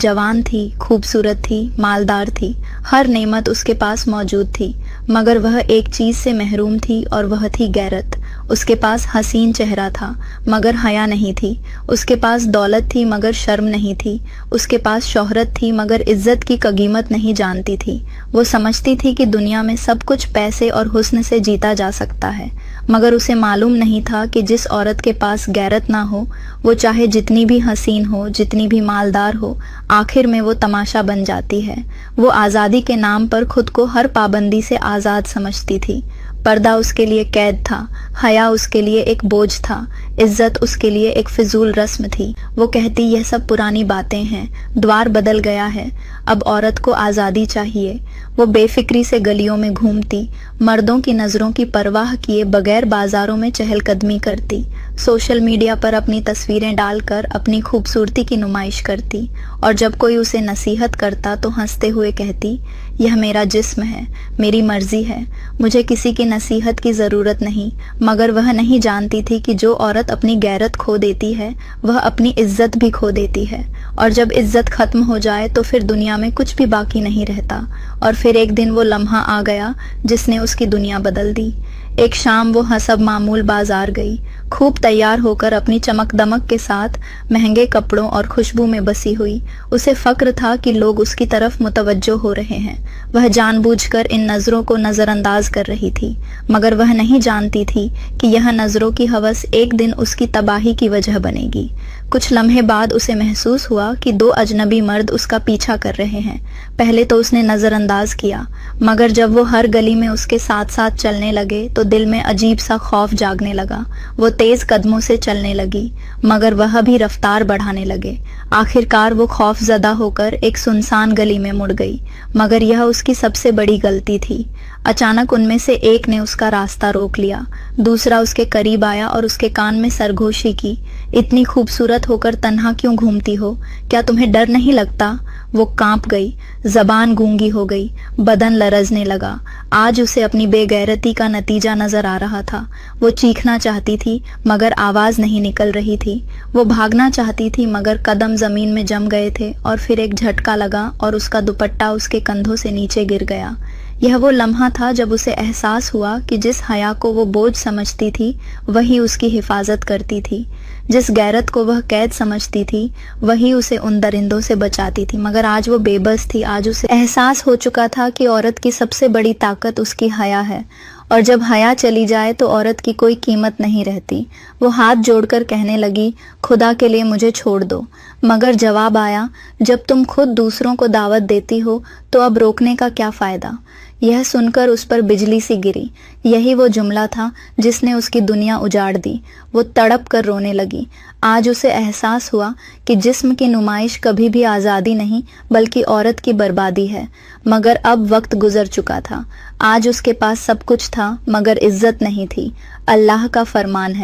जवान थी, खूबसूरत थी, मालदार थी, हर नेमत उसके पास मौजूद थी, मगर वह एक चीज से महरूम थी और वह थी गैरत। उसके पास हसीन चेहरा था मगर हया नहीं थी, उसके पास दौलत थी मगर शर्म नहीं थी, उसके पास शोहरत थी मगर इज्जत की कीमत नहीं जानती थी। वो समझती थी कि दुनिया में सब कुछ पैसे और हुस्न से जीता जा सकता है, मगर उसे मालूम नहीं था कि जिस औरत के पास गैरत ना हो, वो चाहे जितनी भी हसीन हो, जितनी भी मालदार हो, आखिर में वो तमाशा बन जाती है। वो आज़ादी के नाम पर खुद को हर पाबंदी से आज़ाद समझती थी। पर्दा उसके लिए कैद था, हया उसके लिए एक बोझ था, इज्जत उसके लिए एक फिजूल रस्म थी। वो कहती यह सब पुरानी बातें हैं, द्वार बदल गया है, अब औरत को आज़ादी चाहिए। वो बेफिक्री से गलियों में घूमती, मर्दों की नज़रों की परवाह किए बगैर बाजारों में चहलकदमी करती, सोशल मीडिया पर अपनी तस्वीरें डालकर अपनी खूबसूरती की नुमाइश करती, और जब कोई उसे नसीहत करता तो हंसते हुए कहती, यह मेरा जिस्म है, मेरी मर्जी है, मुझे किसी की नसीहत की ज़रूरत नहीं। मगर वह नहीं जानती थी कि जो औरत अपनी गैरत खो देती है, वह अपनी इज्जत भी खो देती है, और जब इज्जत खत्म हो जाए तो फिर दुनिया में कुछ भी बाकी नहीं रहता। और फिर एक दिन वो लम्हा आ गया जिसने उसकी दुनिया बदल दी। एक शाम वो हसब मामूल बाजार गई, खूब तैयार होकर अपनी चमक दमक के साथ, महंगे कपड़ों और खुशबू में बसी हुई। उसे फक्र था कि लोग उसकी तरफ मुतवज्जो हो रहे हैं। वह जानबूझकर इन नज़रों को नज़रअंदाज कर रही थी, मगर वह नहीं जानती थी कि यह नज़रों की हवस एक दिन उसकी तबाही की वजह बनेगी। कुछ लम्हे बाद उसे महसूस हुआ कि दो अजनबी मर्द उसका पीछा कर रहे हैं। पहले तो उसने नज़रअंदाज किया, मगर जब वो हर गली में उसके साथ साथ चलने लगे तो दिल में अजीब सा खौफ जागने लगा। वो तेज कदमों से चलने लगी, मगर वह भी रफ्तार बढ़ाने लगे। आखिरकार वो खौफ ज़दा होकर एक सुनसान गली में मुड़ गई, मगर यह उसकी सबसे बड़ी गलती थी। अचानक उनमें से एक ने उसका रास्ता रोक लिया, दूसरा उसके करीब आया और उसके कान में सरगोशी की, इतनी खूबसूरत होकर तन्हा क्यों घूमती हो, क्या तुम्हें डर नहीं लगता? वो कांप गई, जबान गूंगी हो गई, बदन लरजने लगा। आज उसे अपनी बेगैरती का नतीजा नजर आ रहा था। वो चीखना चाहती थी मगर आवाज नहीं निकल रही थी। वो भागना चाहती थी मगर कदम जमीन में जम गए थे, और फिर एक झटका लगा और उसका दुपट्टा उसके कंधों से नीचे गिर गया। यह वो लम्हा था जब उसे एहसास हुआ कि जिस हया को वो बोझ समझती थी, वही उसकी हिफाजत करती थी। जिस गैरत को वह कैद समझती थी, वही उसे उन दरिंदों से बचाती थी। मगर आज वो बेबस थी। आज उसे एहसास हो चुका था कि औरत की सबसे बड़ी ताकत उसकी हया है, और जब हया चली जाए तो औरत की कोई कीमत नहीं रहती। वो हाथ जोड़कर कहने लगी, खुदा के लिए मुझे छोड़ दो। मगर जवाब आया, जब तुम खुद दूसरों को दावत देती हो तो अब रोकने का क्या फ़ायदा। यह सुनकर उस पर बिजली सी गिरी। यही वो जुमला था जिसने उसकी दुनिया उजाड़ दी। वो तड़प कर रोने लगी। आज उसे एहसास हुआ कि जिस्म की नुमाइश कभी भी आज़ादी नहीं बल्कि औरत की बर्बादी है। मगर अब वक्त गुजर चुका था। आज उसके पास सब कुछ था मगर इज्जत नहीं थी। अल्लाह का फरमान है।